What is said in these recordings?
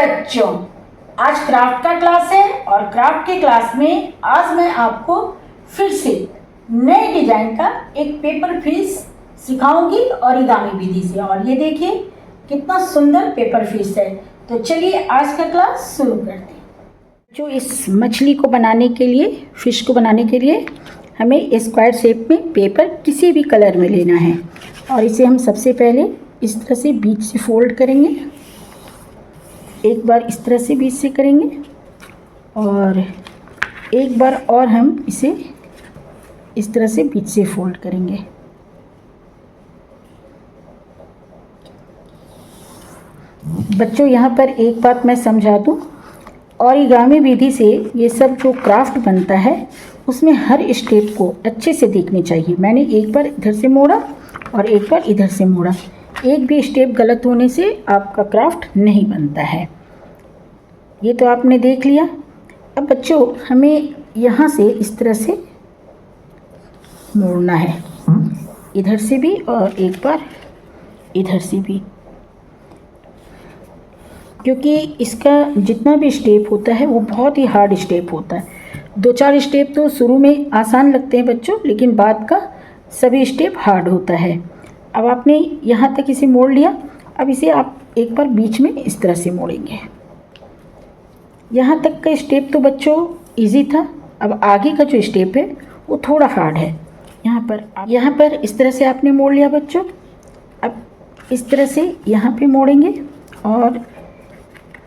बच्चों, आज क्राफ्ट का क्लास है और क्राफ्ट के क्लास में आज मैं आपको फिर से नए डिजाइन का एक पेपर फिश सिखाऊंगी ओरिगामी विधि से। और ये देखिए कितना सुंदर पेपर फिश है। तो चलिए आज का क्लास शुरू करते हैं। जो इस मछली को बनाने के लिए, फिश को बनाने के लिए हमें स्क्वायर शेप में पेपर किसी भी कलर में लेना है और इसे हम सबसे पहले इस तरह से बीच से फोल्ड करेंगे। एक बार इस तरह से बीच से करेंगे और एक बार और हम इसे इस तरह से बीच से फोल्ड करेंगे। बच्चों, यहाँ पर एक बात मैं समझा दूँ, ओरिगामी विधि से ये सब जो क्राफ्ट बनता है उसमें हर स्टेप को अच्छे से देखनी चाहिए। मैंने एक बार इधर से मोड़ा और एक बार इधर से मोड़ा। एक भी स्टेप गलत होने से आपका क्राफ्ट नहीं बनता है। ये तो आपने देख लिया। अब बच्चों, हमें यहाँ से इस तरह से मोड़ना है, इधर से भी और एक बार इधर से भी, क्योंकि इसका जितना भी स्टेप होता है वो बहुत ही हार्ड स्टेप होता है। 2-4 स्टेप तो शुरू में आसान लगते हैं बच्चों, लेकिन बाद का सभी स्टेप हार्ड होता है। अब आपने यहाँ तक इसे मोड़ लिया। अब इसे आप एक बार बीच में इस तरह से मोड़ेंगे। यहाँ तक का स्टेप तो बच्चों इजी था। अब आगे का जो स्टेप है वो थोड़ा हार्ड है। यहाँ पर इस तरह से आपने मोड़ लिया बच्चों। अब इस तरह से यहाँ पे मोड़ेंगे और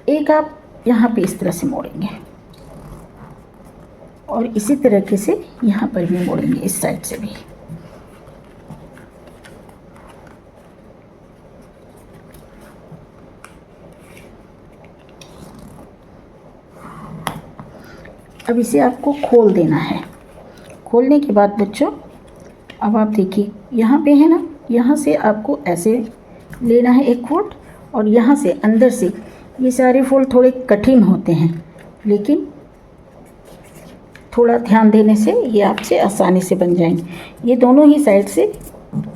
एक आप यहाँ पे इस तरह से मोड़ेंगे और इसी तरीके से यहाँ पर भी मोड़ेंगे, इस साइड से भी। अब इसे आपको खोल देना है। खोलने के बाद बच्चों, अब आप देखिए यहाँ पे है ना, यहाँ से आपको ऐसे लेना है एक फोल्ड और यहाँ से अंदर से। ये सारे फोल्ड थोड़े कठिन होते हैं, लेकिन थोड़ा ध्यान देने से ये आपसे आसानी से बन जाएंगे। ये दोनों ही साइड से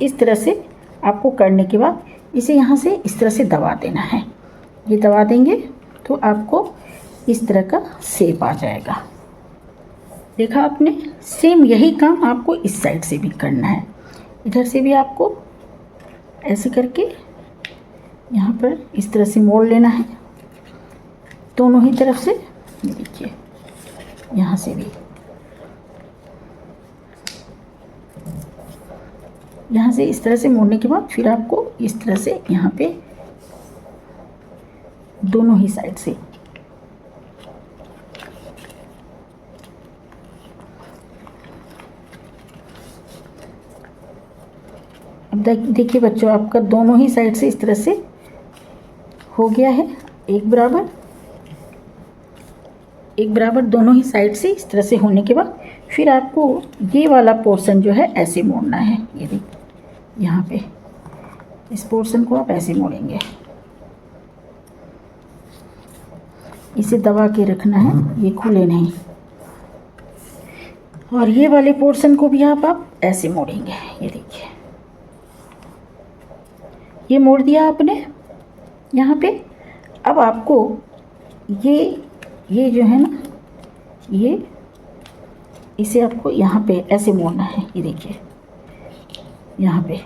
इस तरह से आपको करने के बाद इसे यहाँ से इस तरह से दबा देना है। ये दबा देंगे तो आपको इस तरह का शेप आ जाएगा। देखा आपने? सेम यही काम आपको इस साइड से भी करना है। इधर से भी आपको ऐसे करके यहाँ पर इस तरह से मोड़ लेना है, दोनों ही तरफ से। देखिए यहाँ से भी, यहाँ से इस तरह से मोड़ने के बाद फिर आपको इस तरह से यहाँ पे दोनों ही साइड से। अब देखिए बच्चों, आपका दोनों ही साइड से इस तरह से हो गया है, एक बराबर दोनों ही साइड से इस तरह से होने के बाद फिर आपको ये वाला पोर्शन जो है ऐसे मोड़ना है। ये देखिए यहाँ पे इस पोर्शन को आप ऐसे मोड़ेंगे, इसे दबा के रखना है, ये खुले नहीं। और ये वाले पोर्शन को भी आप ऐसे मोड़ेंगे। ये देखिए, ये मोड़ दिया आपने यहाँ पे। अब आपको ये जो है ना, ये इसे आपको यहाँ पे ऐसे मोड़ना है। ये देखिए यहाँ पे,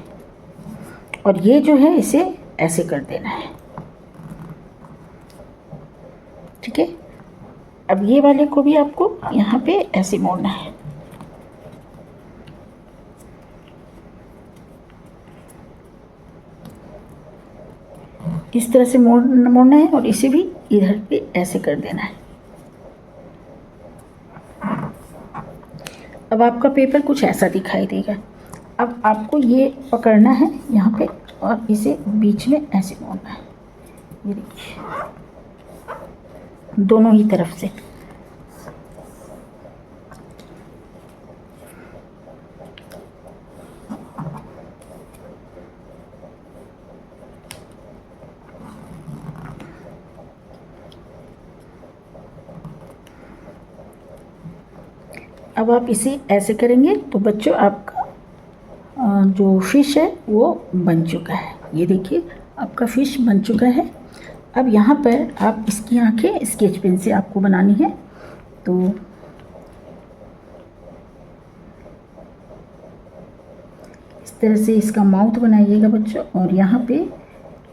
और ये जो है इसे ऐसे कर देना है। ठीक है? अब ये वाले को भी आपको यहाँ पे ऐसे मोड़ना है। इस तरह से मोड़ना है और इसे भी इधर पे ऐसे कर देना है। अब आपका पेपर कुछ ऐसा दिखाई देगा। अब आपको ये पकड़ना है यहाँ पे और इसे बीच में ऐसे मोड़ना है। ये देखिए, दोनों ही तरफ से। अब आप इसे ऐसे करेंगे तो बच्चों आपका जो फिश है वो बन चुका है। ये देखिए आपका फिश बन चुका है। अब यहाँ पर आप इसकी आंखें स्केच पेन से आपको बनानी है, तो इस तरह से इसका माउथ बनाइएगा बच्चों, और यहाँ पे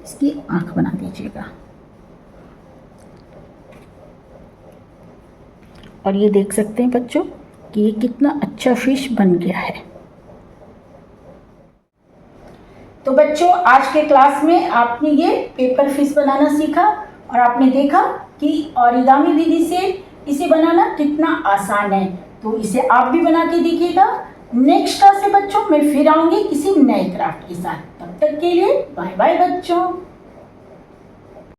इसकी आंख बना दीजिएगा। और ये देख सकते हैं बच्चों कि ये कितना अच्छा फिश बन गया है। तो बच्चों आज के क्लास में आपने ये पेपर फिश बनाना सीखा, और आपने देखा कि ओरिगामी विधि से इसे बनाना कितना आसान है। तो इसे आप भी बना के देखिएगा। नेक्स्ट क्लास से बच्चों मैं फिर आऊँगी किसी नए क्राफ्ट के साथ। तब तक के लिए बाय बाय बच्चों।